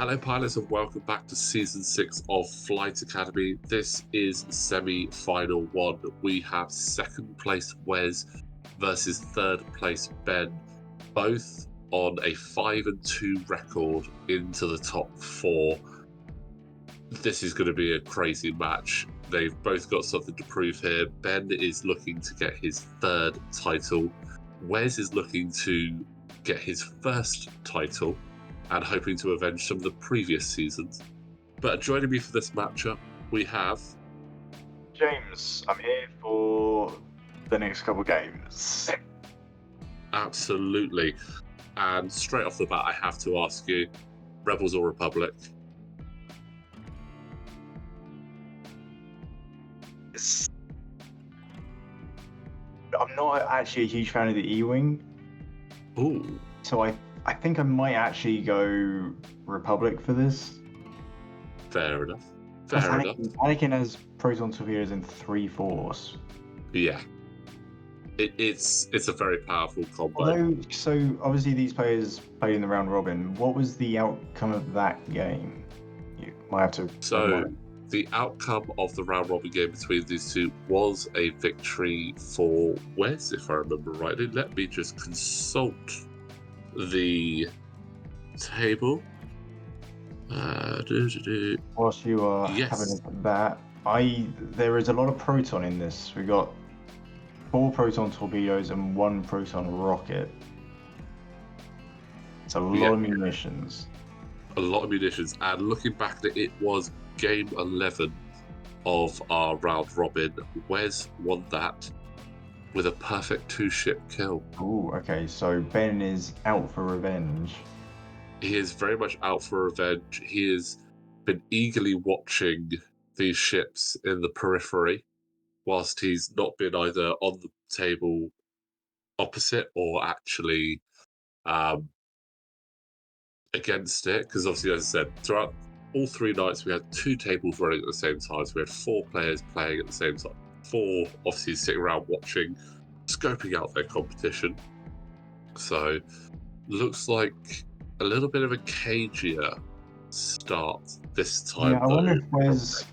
Hello, pilots, and welcome back to Season 6 of Flight Academy. This is semi-final one. We have second place Wes versus third place Ben, both on a 5-2 record into the top four. This is going to be a crazy match. They've both got something to prove here. Ben is looking to get his third title. Wes is looking to get his first title and hoping to avenge some of the previous seasons. But joining me for this matchup, we have... James, I'm here for the next couple games. Absolutely. And straight off the bat, I have to ask you, Rebels or Republic? I'm not actually a huge fan of the E-Wing. Ooh. So I think I might actually go Republic for this. Fair enough. Anakin has proton torpedoes in 3-force. Yeah. It's a very powerful combo. Although, so obviously these players played in the round robin. What was the outcome of that game? You might have to... So, the outcome of the round robin game between these two was a victory for Wes, if I remember rightly. Let me just consult the table. Whilst you are Yes. having a look at that, there is a lot of proton in this. We got 4 proton torpedoes and 1 proton rocket. It's a lot of munitions. A lot of munitions. And looking back at it was game 11 of our round robin. Wes won that with a perfect 2-ship kill. Ooh, okay, so Ben is out for revenge. He is very much out for revenge. He has been eagerly watching these ships in the periphery, whilst he's not been either on the table opposite or actually against it. Because obviously, as I said, throughout all 3 nights, we had 2 tables running at the same time. So we had 4 players playing at the same time. 4 obviously sitting around watching, scoping out their competition. So looks like a little bit of a cagier start this time. Yeah, I wonder if Wes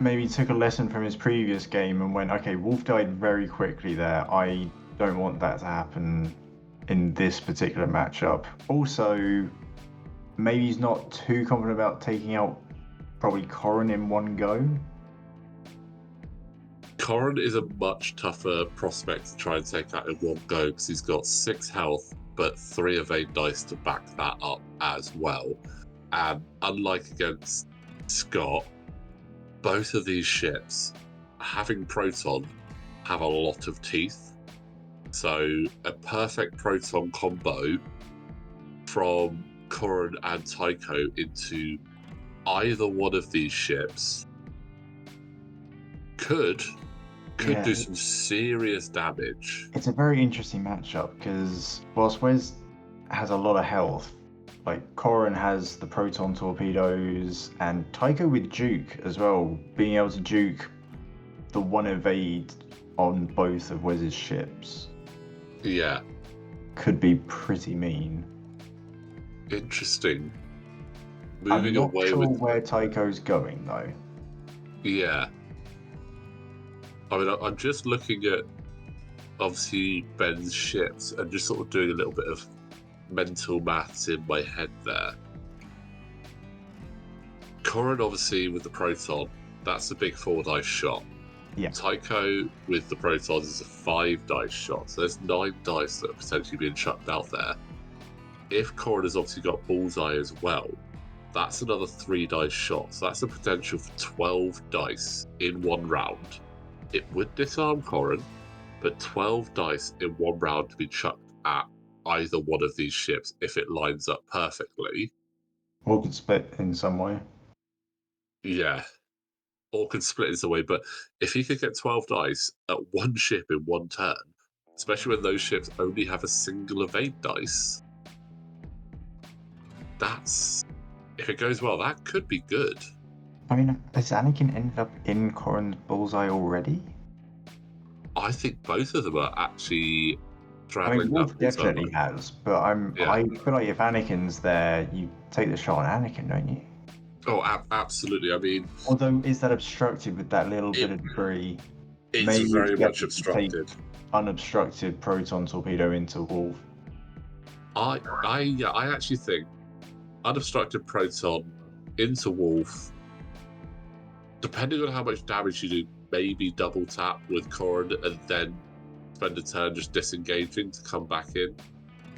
maybe took a lesson from his previous game and went, okay, Wolf died very quickly there. I don't want that to happen in this particular matchup. Also, maybe he's not too confident about taking out probably Corrin in one go. Corrin is a much tougher prospect to try and take out in one go because he's got 6 health, but 3 evade dice to back that up as well. And unlike against Scott, both of these ships, having proton, have a lot of teeth. So a perfect proton combo from Corrin and Tycho into either one of these ships could do some serious damage. It's a very interesting matchup because whilst Wes has a lot of health, like Corrin has the proton torpedoes and Tycho with Juke as well, being able to juke the 1 evade on both of Wes's ships. Yeah. Could be pretty mean. Interesting. I'm not sure where Tycho's going though. Yeah. I mean, I'm just looking at obviously Ben's ships and just sort of doing a little bit of mental maths in my head there. Corrin obviously with the proton, that's a big 4 dice shot. Yeah. Tycho with the protons is a 5 dice shot, so there's 9 dice that are potentially being chucked out there. If Corrin has obviously got bullseye as well, that's another 3 dice shot, so that's a potential for 12 dice in one round. It would disarm Corrin, but 12 dice in one round to be chucked at either one of these ships if it lines up perfectly. Or could split in some way. Yeah. Or can split in some way, but if he could get 12 dice at one ship in one turn, especially when those ships only have a single evade dice, if it goes well, that could be good. I mean, has Anakin ended up in Corrin's bullseye already? I think both of them are actually traveling Wolf that definitely has, but Yeah. I feel like if Anakin's there, you take the shot on Anakin, don't you? Oh, absolutely. I mean, Although, is that obstructed with that little bit it, of debris? it's Maybe very it's better much to take obstructed. unobstructed proton torpedo into Wolf. I actually think unobstructed proton into Wolf, depending on how much damage you do, maybe double tap with Corrin and then spend a turn just disengaging to come back in.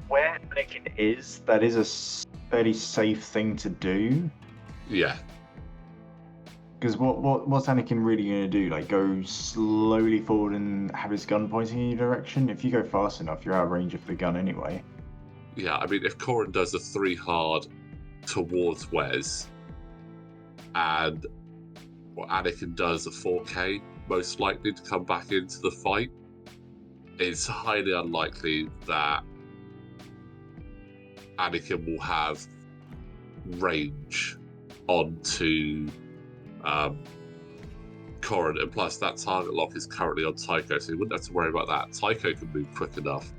Where Anakin is, that is a fairly safe thing to do. Yeah. Because what's Anakin really going to do? Like, go slowly forward and have his gun pointing in your direction? If you go fast enough, you're out of range of the gun anyway. Yeah, I mean, if Corrin does a 3 hard towards Wes, and Anakin does a 4K, most likely to come back into the fight, it's highly unlikely that Anakin will have range onto Corrin, and plus that target lock is currently on Tycho, so you wouldn't have to worry about that. Tycho can move quick enough.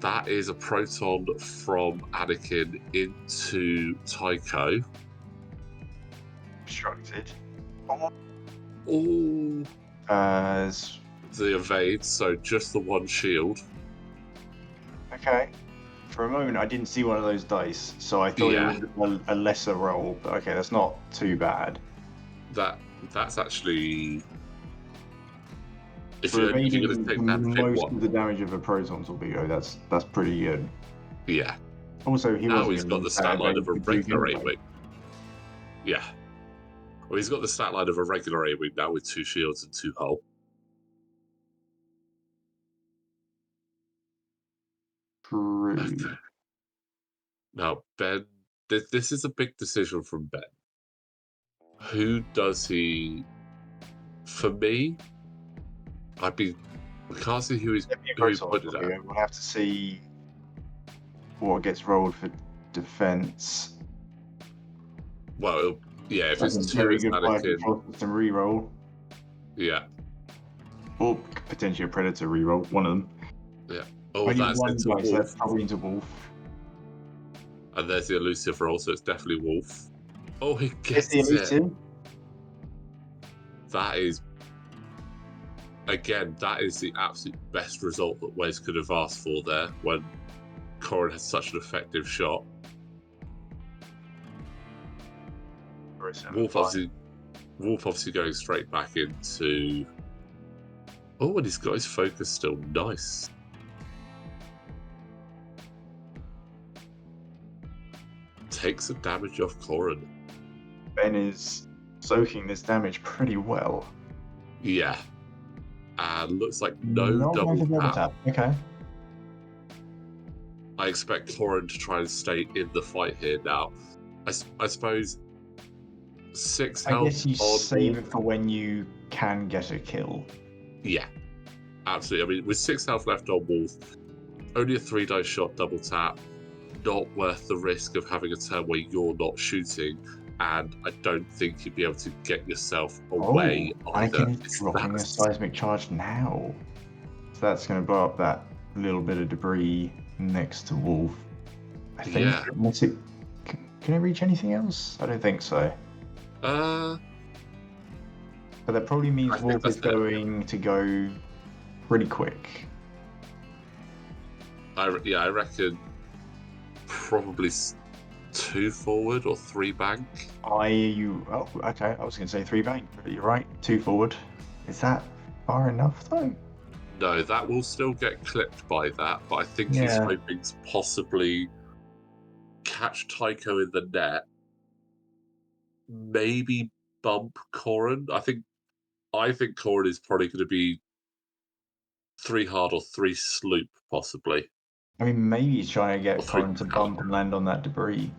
That is a proton from Anakin into Tycho. Obstructed. Oh, The evade, so just the one shield. Okay. For a moment, I didn't see one of those dice, so I thought Yeah. it was a lesser roll. But okay, that's not too bad. That's actually, if For you're going to evading take that most one, of the damage of a proton torpedo, that's pretty good. yeah. Also, he Now wasn't he's going got to the use stat that line of a advantage with Duke regular anyway. A-wing. Yeah. Well, he's got the stat line of a regular A-wing now with 2 shields and 2 hull. True. Okay. Now, Ben, this is a big decision from Ben. Who does he? For me, I can't see who he's put it at. We'll have to see what gets rolled for defense. Well, yeah, if it's 2, very it's good fire Anakin. control system reroll, Yeah. or potentially a predator reroll. One of them. Yeah. Oh, Only that's one into dice, Wolf. that's probably into Wolf. And there's the elusive roll, so it's definitely Wolf. Oh, he It's gets the it. elusive. That is, again, that is the absolute best result that Wes could have asked for there when Corrin has such an effective shot. Wolf obviously going straight back into. Oh, and he's got his focus still. Nice. Takes the damage off Corrin. Ben is soaking this damage pretty well. Yeah. And looks like no double tap. Okay. I expect Corrin to try and stay in the fight here now. I suppose 6 health. I guess you on save Wolf. it for when you can get a kill. Yeah, absolutely. I mean, with 6 health left on Wolf, only a 3 dice shot double tap, not worth the risk of having a turn where you're not shooting, and I don't think you'd be able to get yourself away either. Anakin is dropping a seismic charge now. So that's going to blow up that little bit of debris next to Wolf. I think. Yeah. Can it reach anything else? I don't think so. But that probably means Wolf is going to go pretty quick. I reckon probably 2 forward or 3 bank. Okay. I was going to say 3 bank, but you're right. 2 forward. Is that far enough though? No, that will still get clipped by that, but I think he's hoping to possibly catch Tycho in the net. Maybe bump Corrin. I think Corrin is probably going to be 3 hard or 3 sloop, possibly. I mean, maybe he's trying to get Corrin to bump and land on that debris.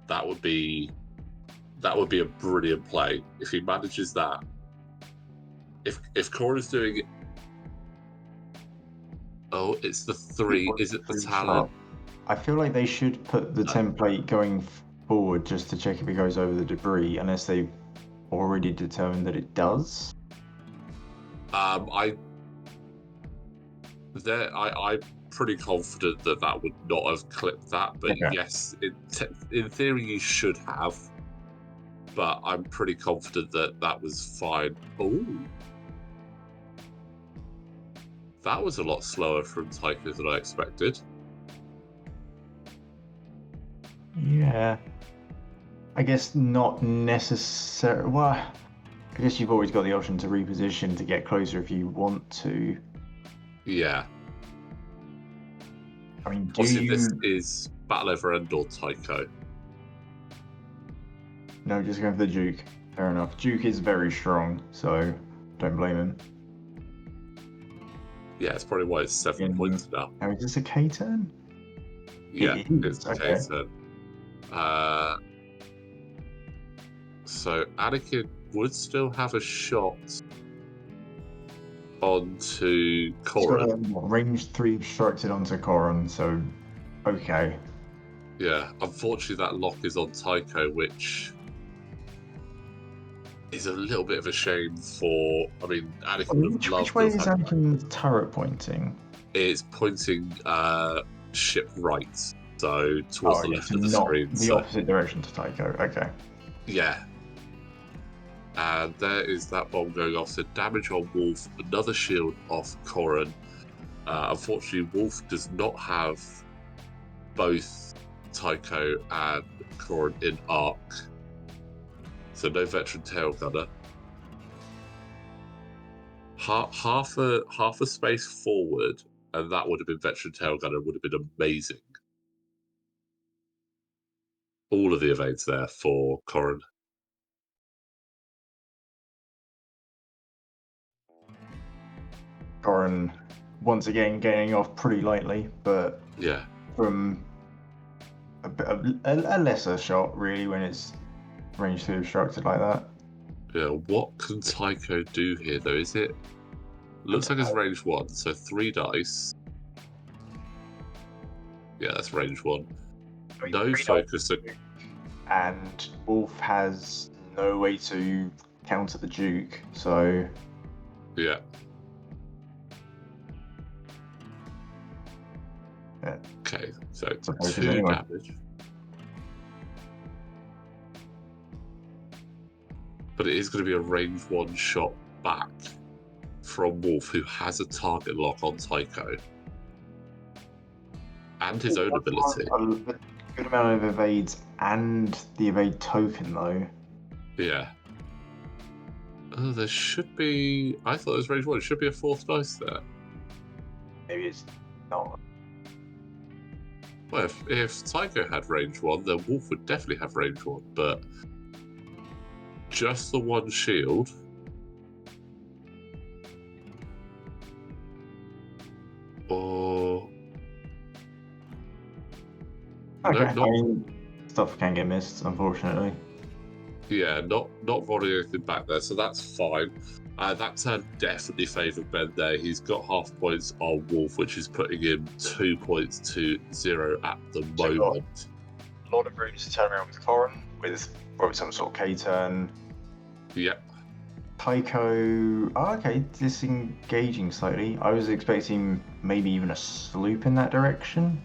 That would be a brilliant play if he manages that. If Corrin is doing it. Oh, it's the 3. Is it the Talon? I feel like they should put the template going forward just to check if it goes over the debris, unless they've already determined that it does. I'm pretty confident that would not have clipped that, but Okay. yes, in theory you should have. But I'm pretty confident that was fine. Ooh. That was a lot slower from Tycho than I expected. Yeah. I guess not necessarily. Well, I guess you've always got the option to reposition to get closer if you want to. Yeah. I mean, do Obviously, this you? is Battle Over Endor Tycho. No, just going for the Duke. Fair enough. Duke is very strong, so don't blame him. Yeah, it's probably why it's 7 points now. Now, is this a K turn? Yeah, it's okay. K-turn. So Anakin would still have a shot onto Corran. Range 3 obstructed onto Corran, so okay. Yeah, unfortunately that lock is on Tycho, which is a little bit of a shame for. I mean, Anakin would have loved Which way to is have had. Anakin's turret pointing? It's pointing ship right, so towards the left so of the not screen. the opposite direction to Tycho. Okay. Yeah. And there is that bomb going off. So damage on Wolf, another shield off Corran. Unfortunately, Wolf does not have both Tycho and Corran in arc. So no veteran tail gunner. Half a space forward, and that would have been veteran tail gunner, would have been amazing. All of the evades there for Corran. Corran once again gaining off pretty lightly, but Yeah. from a lesser shot really when it's range 2 obstructed like that. Yeah, what can Tycho do here though? Is it looks like it's range 1, so 3 dice. Yeah, that's range 1. No focus. And Wolf has no way to counter the Duke, so Yeah. Yeah. Okay, so Suppose 2 anyway. damage. But it is going to be a range 1 shot back from Wolf, who has a target lock on Tycho. And his own ability. A good amount of evades and the evade token, though. Yeah. There should be. I thought it was range 1. It should be a 4th dice there. Maybe it's not. Well, if Tycho had range 1, then Wolf would definitely have range 1, but just the 1 shield. Or. Okay, No, not... I mean, stuff can get missed, unfortunately. Yeah, not rolling anything back there, so that's fine. That turn definitely favoured Ben there. He's got half points on Wolf, which is putting him 2 points to 0 at the moment. A lot of room to turn around with Corran, with probably some sort of K-turn. Yep. Tycho, okay, disengaging slightly. I was expecting maybe even a sloop in that direction.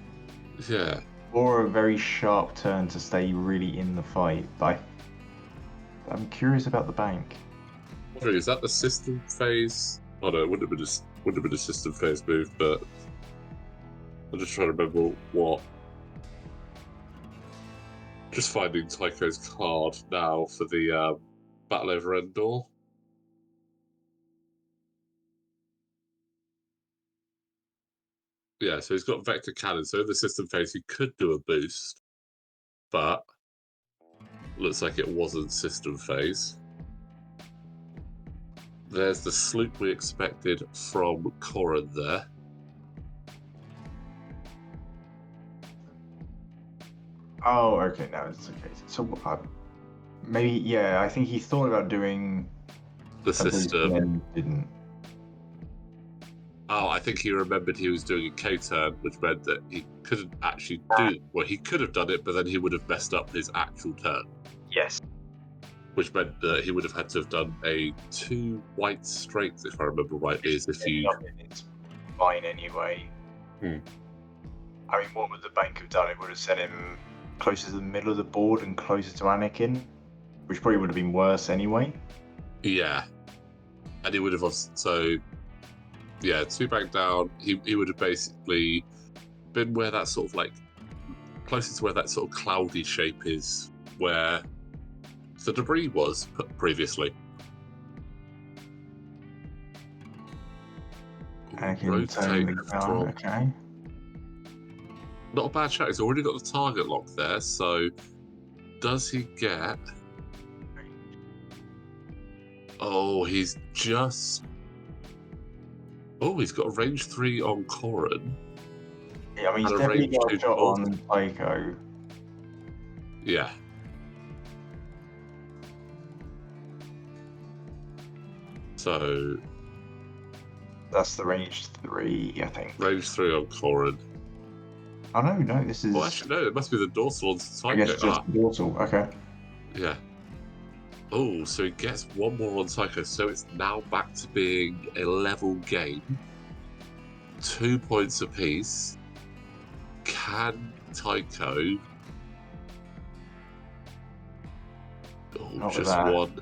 Yeah. Or a very sharp turn to stay really in the fight. But I'm curious about the bank. Is that the system phase? Oh no, it wouldn't have been a system phase move, but I'm just trying to remember what. Just finding Tycho's card now for the Battle Over Endor. Yeah, so he's got Vector Cannon. So in the system phase, he could do a boost, but looks like it wasn't system phase. There's the sloop we expected from Corran there. Oh, okay, now it's okay. So maybe, yeah, I think he thought about doing The system. and didn't. Oh, I think he remembered he was doing a K-turn, which meant that he couldn't actually do. Well, he could have done it, but then he would have messed up his actual turn. Yes. Which meant that he would have had to have done a 2 white straights, if I remember rightly, as if you. fine anyway. Hmm. I mean, what would the bank have done? It would have sent him closer to the middle of the board and closer to Anakin, which probably would have been worse anyway. Yeah. And he would have also... Yeah, 2 bank down. He would have basically been where that sort of like... Closer to where that sort of cloudy shape is, where the debris was put previously. Anakin turning the gun, okay. Not a bad shot. He's already got the target lock there, so does he get... Oh, he's just... Oh, he's got a range 3 on Corran. Yeah, I mean, he's and a definitely range got a 2 shot bolt. on Tycho. Yeah. So... That's the range 3, I think. Range 3 on Corran. Oh, no, this is... Oh, actually, no, it must be the dorsal on Tycho. I guess just dorsal, okay. Yeah. Oh, so he gets one more on Tycho, so it's now back to being a level game. 2 points apiece. Can Tycho... Oh, Not just that. one.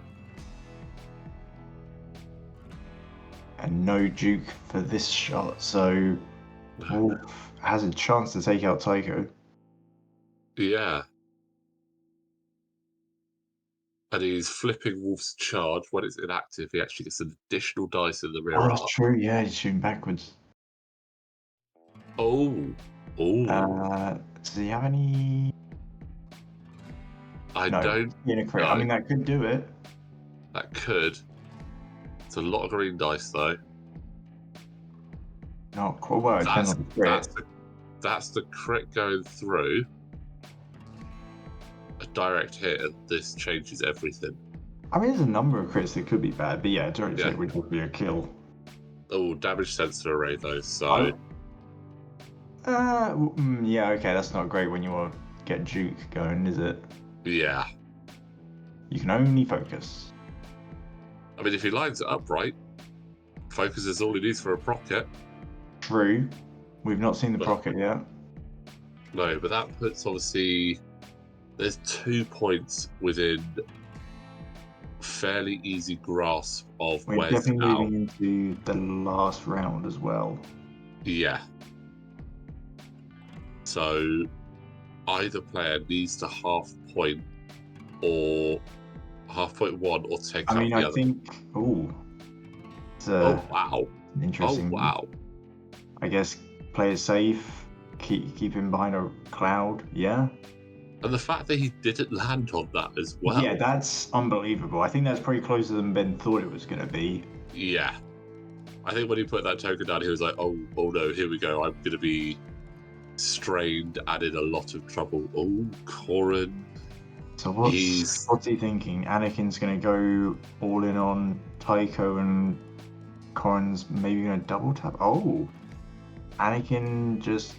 And no Duke for this shot, so Wolf has a chance to take out Tycho. Yeah. And he's flipping Wolf's charge. When it's inactive, he actually gets an additional dice in the rear Oh, arc. that's true, yeah, he's shooting backwards. Oh. Oh. Does he have any... I no, don't in a crit. know. I mean, that could do it. That could. It's a lot of green dice, though. Not quite well, it depends on the crit. That's the crit going through. A direct hit, and this changes everything. I mean, there's a number of crits that could be bad, but yeah, a direct hit would be a kill. Oh, damage sensor array, though, so... yeah, okay, that's not great when you want to get Duke going, is it? Yeah. You can only focus. I mean, if he lines it up right, focus is all he needs for a procket. True. We've not seen the procket yet. No, but that puts, obviously... There's 2 points within fairly easy grasp of We're where's definitely out. moving into the last round as well. Yeah. So either player needs to half point or half point one or take out the other. I think. Oh. Oh wow! Interesting. Oh wow! I guess play it safe. Keep him behind a cloud. Yeah. And the fact that he didn't land on that as well. Yeah, that's unbelievable. I think that's pretty closer than Ben thought it was going to be. Yeah. I think when he put that token down, he was like, oh no, here we go. I'm going to be strained and in a lot of trouble. Oh, Corran. So what's he thinking? Anakin's going to go all in on Tycho and Corran's maybe going to double tap? Oh. Anakin just...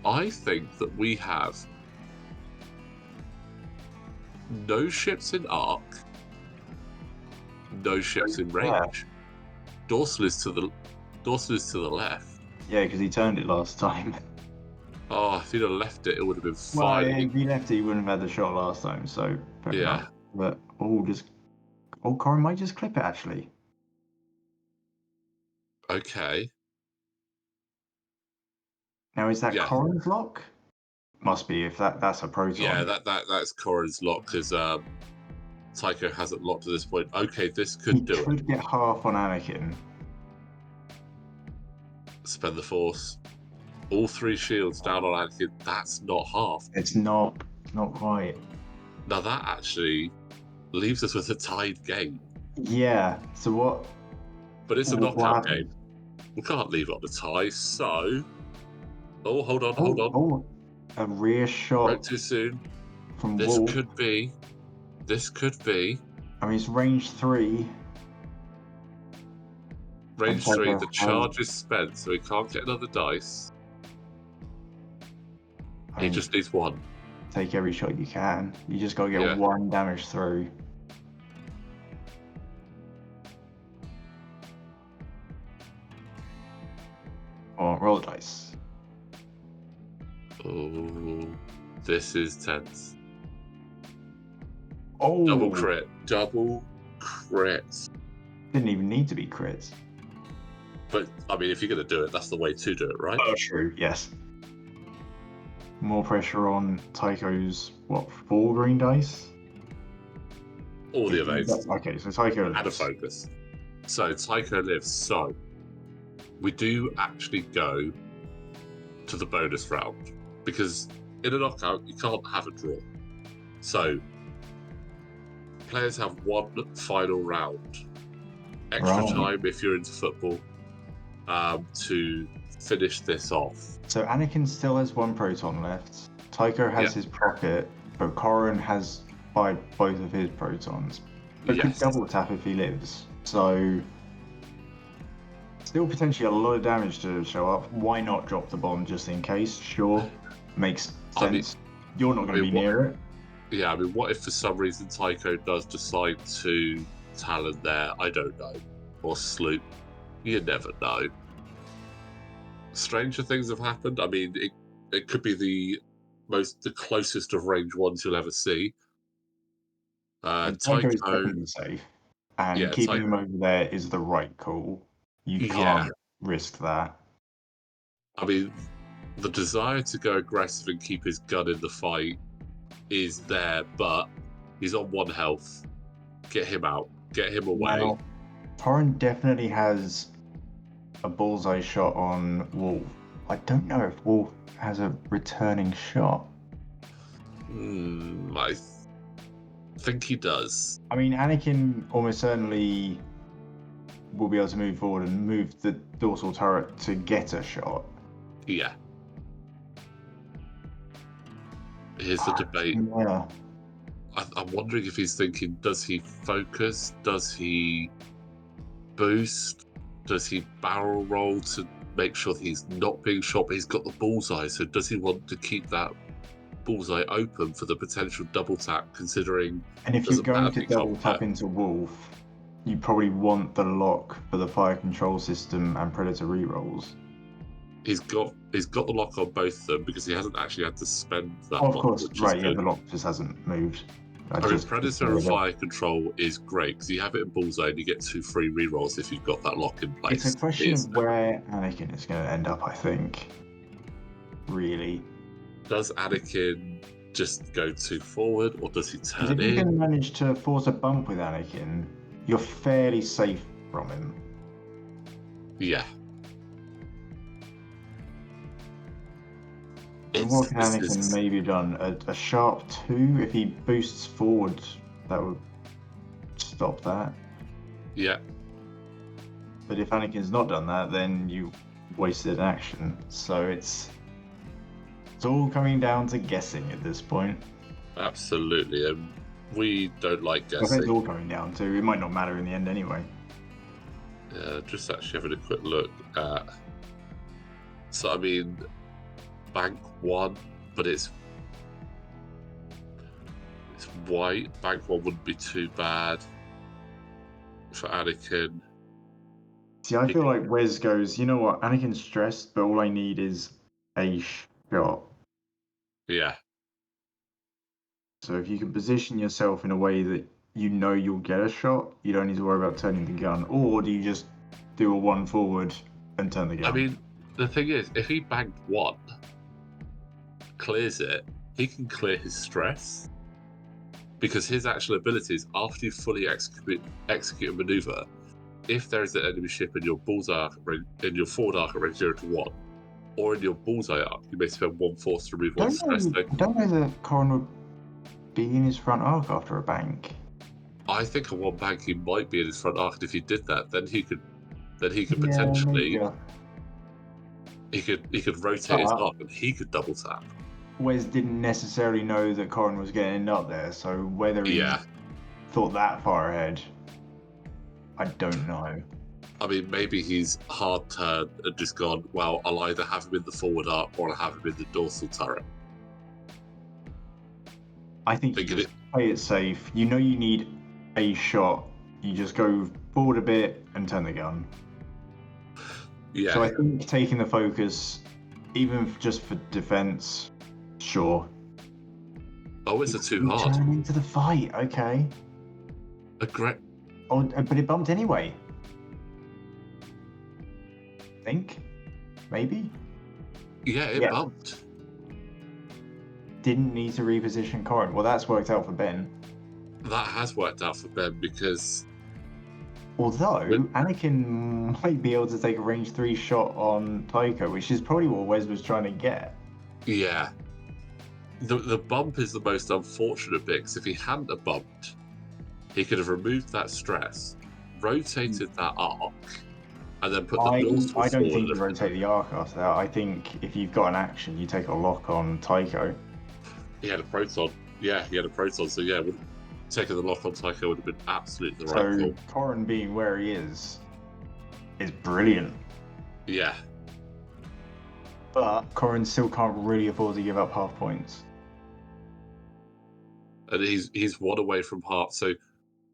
I think that we have no ships in arc, no ships in range. Yeah. Dorsal is to the left. Yeah, because he turned it last time. Oh, if he'd have left it, it would have been Well, fine. if he left it, he wouldn't have had the shot last time, so fair enough. But Corran might just clip it actually. Okay. Now is that Corran's lock? Must be if that's a proton. Yeah, that's Corran's lock because Tycho hasn't locked at this point. Okay, this could do it. He could get half on Anakin. Spend the force. All 3 shields down on Anakin. That's not half. It's not quite. Now that actually leaves us with a tied game. Yeah. So what? But it's a knockout game. We can't leave it on the tie. So, hold on. Oh, a rear shot. Right too soon. From this Wolf. could be. I mean, it's range 3. Range 3. The charge is spent, so he can't get another dice. He just needs 1. Take every shot you can. You just got to get 1 damage through. Or roll dice. Oh, this is tense. Oh, Double crit. Double crit. Didn't even need to be crits. But, I mean, if you're going to do it, that's the way to do it, right? Oh, true, yes. More pressure on Tycho's, 4 green dice? All the evades. Okay, so Tycho lives. And a focus. So, Tycho lives. So, we do actually go to the bonus round. Because in a knockout, you can't have a draw. So, players have one final round. Extra time if you're into football to finish this off. So Anakin still has 1 proton left. Tycho has his Procket, but Corrin has fired both of his protons. But could double tap if he lives. So still potentially a lot of damage to show up. Why not drop the bomb just in case? Sure. Makes sense. I mean, you're not going to be near it. Yeah, I mean, what if for some reason Tycho does decide to Talon there? I don't know. Or Sloop. You never know. Stranger things have happened. I mean, it could be the closest of range ones you'll ever see. Tycho is definitely safe. And keeping him over there is the right call. You can't risk that. I mean, the desire to go aggressive and keep his gun in the fight is there, but he's on 1 health. Get him out. Get him away. Now, Corrin definitely has a bullseye shot on Wolf. I don't know if Wolf has a returning shot. I think he does. I mean, Anakin almost certainly will be able to move forward and move the dorsal turret to get a shot. Yeah. Here's the debate. Yeah. I'm wondering if he's thinking, does he focus? Does he boost? Does he barrel roll to make sure that he's not being shot, but he's got the bullseye? So does he want to keep that bullseye open for the potential double tap, considering... And if you're going to double tap into Wolf, you probably want the lock for the fire control system and Predator rerolls. He's got the lock on both of them because he hasn't actually had to spend that of course, right, yeah, the lock just hasn't moved. I mean, Predator and Fire Control is great because you have it in bullseye and you get 2 free rerolls if you've got that lock in place. It's a question of where Anakin is going to end up, I think. Really. Does Anakin just go too forward or does he turn in? If you can manage to force a bump with Anakin, you're fairly safe from him. Yeah. What can Anakin maybe have done? A sharp 2? If he boosts forward, that would stop that. Yeah. But if Anakin's not done that, then you wasted an action. So it's all coming down to guessing at this point. Absolutely, and we don't like guessing. I think it's all coming down to. It might not matter in the end anyway. Yeah, just actually having a quick look at. So I mean, bank 1, but it's white. Bank 1 wouldn't be too bad for Anakin. See, I feel like Wes goes, you know what, Anakin's stressed, but all I need is a shot. Yeah. So if you can position yourself in a way that you know you'll get a shot, you don't need to worry about turning the gun. Or do you just do a 1 forward and turn the gun? I mean, the thing is, if he banked 1, clears it, he can clear his stress. Because his actual abilities, after you fully execute a maneuver, if there is an enemy ship in your bullseye arc, in your forward arc at range 0 to 1, or in your bullseye arc, you may spend 1 force to remove 1 stress. I don't know that Corrin would be in his front arc after a bank. I think a 1 bank he might be in his front arc, and if he did that, then he could potentially he could rotate his arc and he could double tap. Wes didn't necessarily know that Corrin was going to end up there, so whether he thought that far ahead, I don't know. I mean, maybe he's hard turned and just gone, well, I'll either have him in the forward arc or I'll have him in the dorsal turret. I think you just play it safe. You know you need a shot. You just go forward a bit and turn the gun. Yeah. So I think taking the focus, even just for defense, sure. Oh, is it too hard? Turn into the fight, okay. A great. Oh, but it bumped anyway. Think, maybe. Yeah, it bumped. Didn't need to reposition Corrin. Well, that's worked out for Ben. That has worked out for Ben because Although Anakin might be able to take a range 3 shot on Tycho, which is probably what Wes was trying to get. yeah, the bump is the most unfortunate bit because if he hadn't have bumped, he could have removed that stress, rotated that arc, and then put the dorsal I don't forward. think you rotate the arc after that. I think if you've got an action, you take a lock on Tycho. He had a proton. Yeah, he had a proton. So yeah, taking the lock on Tycho would have been absolutely the right call. So Corrin being where he is brilliant. Yeah. But Corrin still can't really afford to give up half points. And he's one away from half. So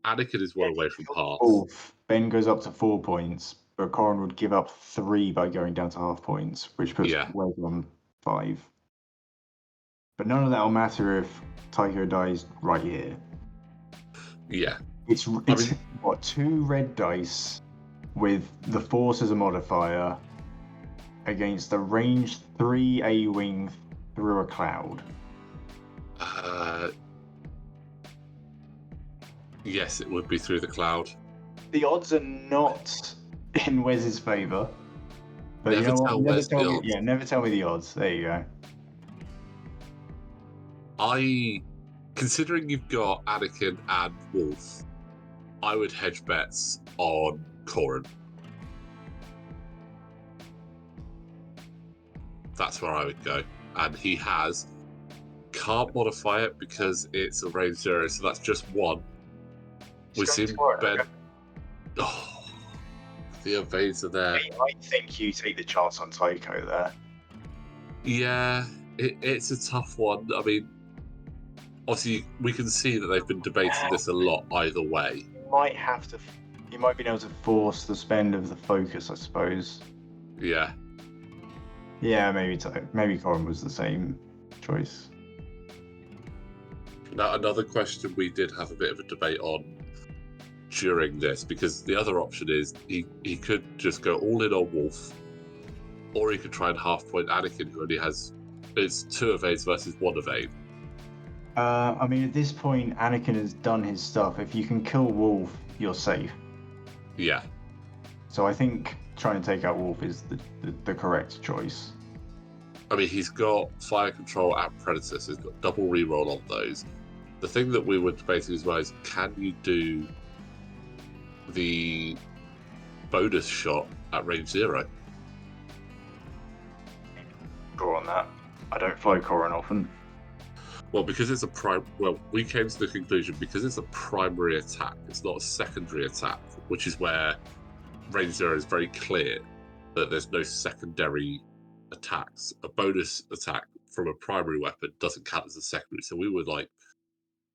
Anakin is one away from half. Ben goes up to 4 points, but Corrin would give up 3 by going down to half points, which puts Wes on 5. But none of that will matter if Tycho dies right here. Yeah. It's what, 2 red dice with the Force as a modifier against a range 3 A-wing through a cloud. Yes, it would be through the cloud. The odds are not in Wes's favour. But never tell Wes the odds. Yeah, never tell me the odds. There you go. Considering you've got Anakin and Wolf, I would hedge bets on Corrin. That's where I would go. And he can't modify it because it's a range 0, so that's just 1. We've seen Ben. Okay. Oh, the evades are there. I think you take the chance on Tycho there. Yeah, it's a tough one. I mean, obviously, we can see that they've been debating this a lot either way. You might be able to force the spend of the focus, I suppose. Yeah. Yeah, maybe Corrin was the same choice. Now, another question we did have a bit of a debate on during this, because the other option is he could just go all in on Wolf, or he could try and half point Anakin, who only has 2 evades versus 1 evade. I mean, at this point, Anakin has done his stuff. If you can kill Wolf, you're safe. Yeah. So I think trying to take out Wolf is the correct choice. I mean, he's got fire control and predator, so he's got double reroll on those. The thing that we were debating as well is, can you do the bonus shot at range 0? Go on that. I don't fly Corrin often. Well, because it's we came to the conclusion because it's a primary attack, it's not a secondary attack, which is where range 0 is very clear that there's no secondary attacks. A bonus attack from a primary weapon doesn't count as a secondary. So we were like,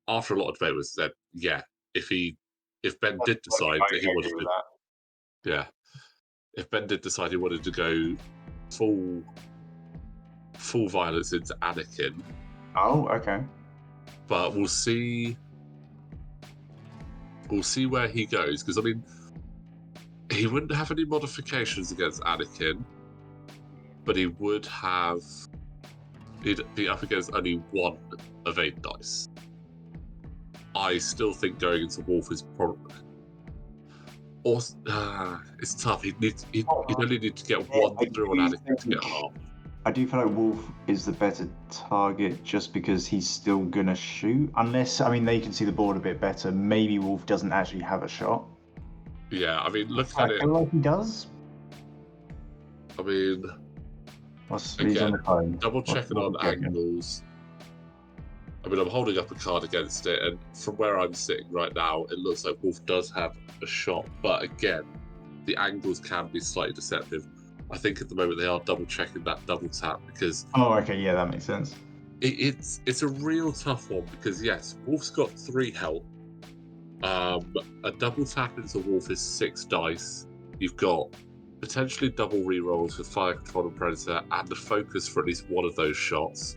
after a lot of debate, was that if Ben did decide that he wanted to, yeah, if Ben did decide he wanted to go full violence into Anakin. Oh, okay. But we'll see where he goes, because I mean, he wouldn't have any modifications against Anakin, but he'd be up against only 1 evade dice. I still think going into Wolf is probably. It's tough. He'd only need to get 1 through on Anakin to get half. I do feel like Wolf is the better target just because he's still gonna shoot. Unless, I mean, they can see the board a bit better. Maybe Wolf doesn't actually have a shot. Yeah, I mean, look at it. I feel like he does. I mean, he's on the phone. Double checking on angles. I mean, I'm holding up a card against it, and from where I'm sitting right now, it looks like Wolf does have a shot. But again, the angles can be slightly deceptive. I think at the moment they are double checking that double tap because. Oh, okay, yeah, that makes sense. It's a real tough one because yes, Wolf's got 3 health. A double tap into Wolf is 6 dice. You've got potentially double rerolls with Fire Control and Predator, and the focus for at least one of those shots.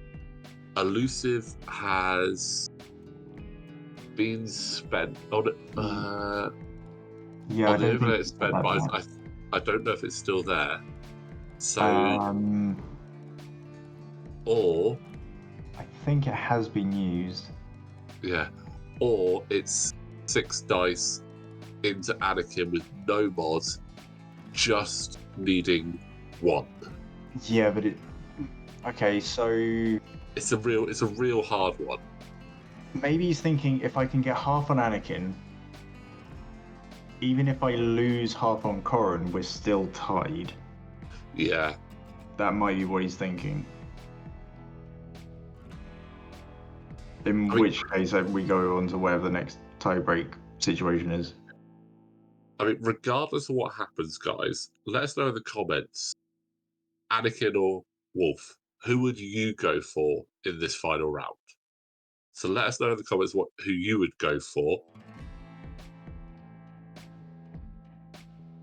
Elusive has been spent on Yeah, I on the don't think overnight it's got spent, that but back. I don't know if it's still there. So, or I think it has been used. yeah, or it's 6 dice into Anakin with no mods, just needing 1. Yeah, but okay, so It's a real hard one. maybe he's thinking if I can get half on Anakin, even if I lose half on Corrin, we're still tied. Yeah. That might be what he's thinking. In which case, we go on to whatever the next tiebreak situation is. I mean, regardless of what happens, guys, let us know in the comments, Anakin or Wolf, who would you go for in this final round? So let us know in the comments who you would go for.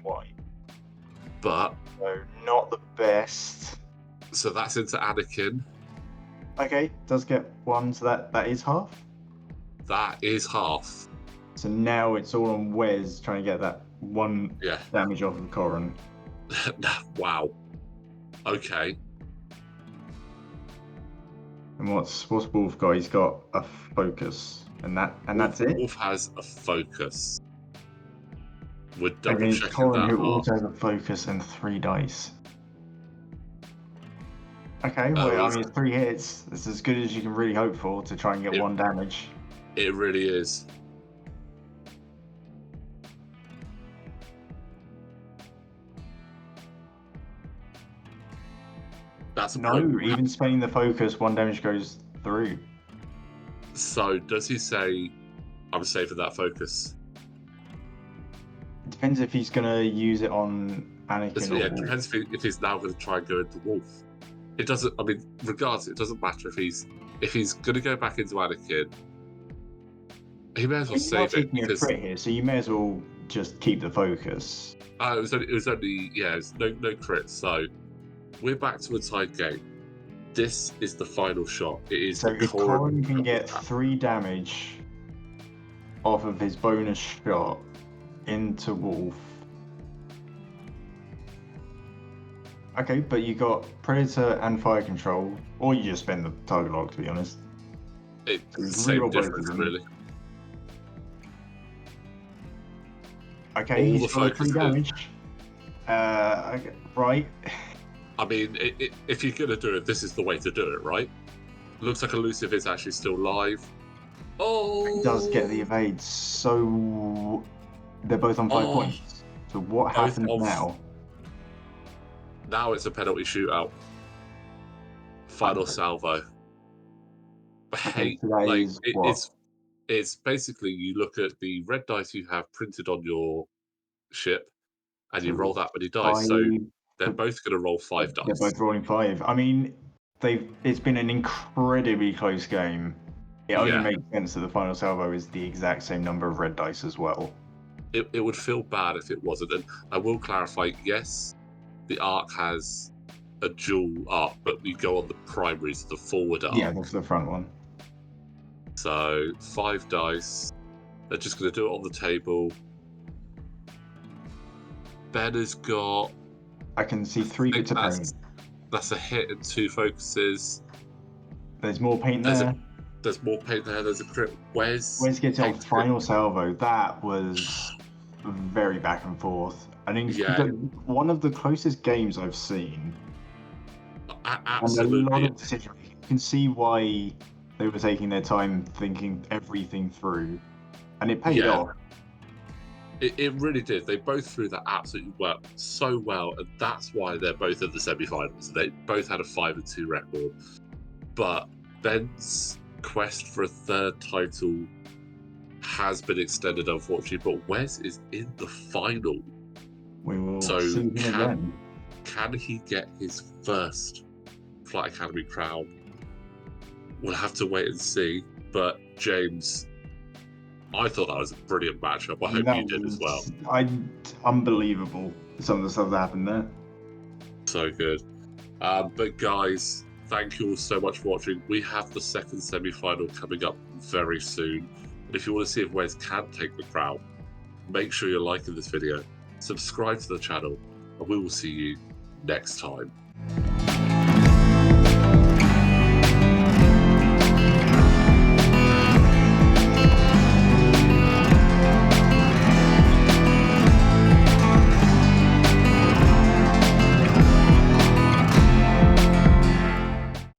Why? But So not the best. so that's into Anakin. Okay, does get 1, so that is half. That is half. So now it's all on Wes trying to get that 1 damage off of Corrin. Wow. Okay. And what's Wolf got? He's got a focus, and that's it. Wolf has a focus. We're double Against checking Corrin, that. who also has a focus and 3 dice. Okay, well, I mean, it's 3 hits. It's as good as you can really hope for to try and get 1 damage. It really is. That's even spending the focus, 1 damage goes through. So does he say, I'm saving that focus? It depends if he's going to use it on Anakin or It depends if he's now going to try and go into Wolf. It doesn't, I mean, regardless, it doesn't matter if he's going to go back into Anakin. He may as well save it. Taking a crit here, so you may as well just keep the focus. It was only no crit. So we're back to a tied game. This is the final shot. It is so if Corrin can get 3 damage off of his bonus shot into Wolf. Okay, but you got Predator and Fire Control, or you just spend the target lock, to be honest. It's the same difference, really. Okay, he's got 3 damage. Okay, right. I mean, if you're going to do it, this is the way to do it, right? Looks like Elusive is actually still live. Oh! It does get the evade, so they're both on 5 points. So what happens now? Now it's a penalty shootout. Final salvo. Hey, like, it's basically you look at the red dice you have printed on your ship and you roll that many dice. So they're both going to roll 5 dice. They're both rolling 5. I mean, it's been an incredibly close game. It only makes sense that the final salvo is the exact same number of red dice as well. It would feel bad if it wasn't. And I will clarify, yes, the arc has a dual arc, but we go on the primaries, the forward arc. Yeah, that's the front one. So 5 dice. They're just going to do it on the table. Ben has got... I can see 3 bits of paint. That's a hit and 2 focuses. There's more paint there. There's more paint there. There's a crit. Wes gets on final salvo. That was very back and forth. I think one of the closest games I've seen. Absolutely. And a lot of decisions. You can see why they were taking their time thinking everything through. And it paid off. It really did. They both threw that absolutely so well, and that's why they're both in the semi-finals. They both had a 5-2 record. But Ben's quest for a 3rd title has been extended, unfortunately. But Wes is in the final. We will see him again. Can he get his first Flight Academy crown? We'll have to wait and see. But James, I thought that was a brilliant matchup. I hope That you did as well. Unbelievable, some of the stuff that happened there. So good. But guys, thank you all so much for watching. We have the second semi-final coming up very soon. And if you want to see if Wes can take the crown, make sure you're liking this video, subscribe to the channel, and we will see you next time.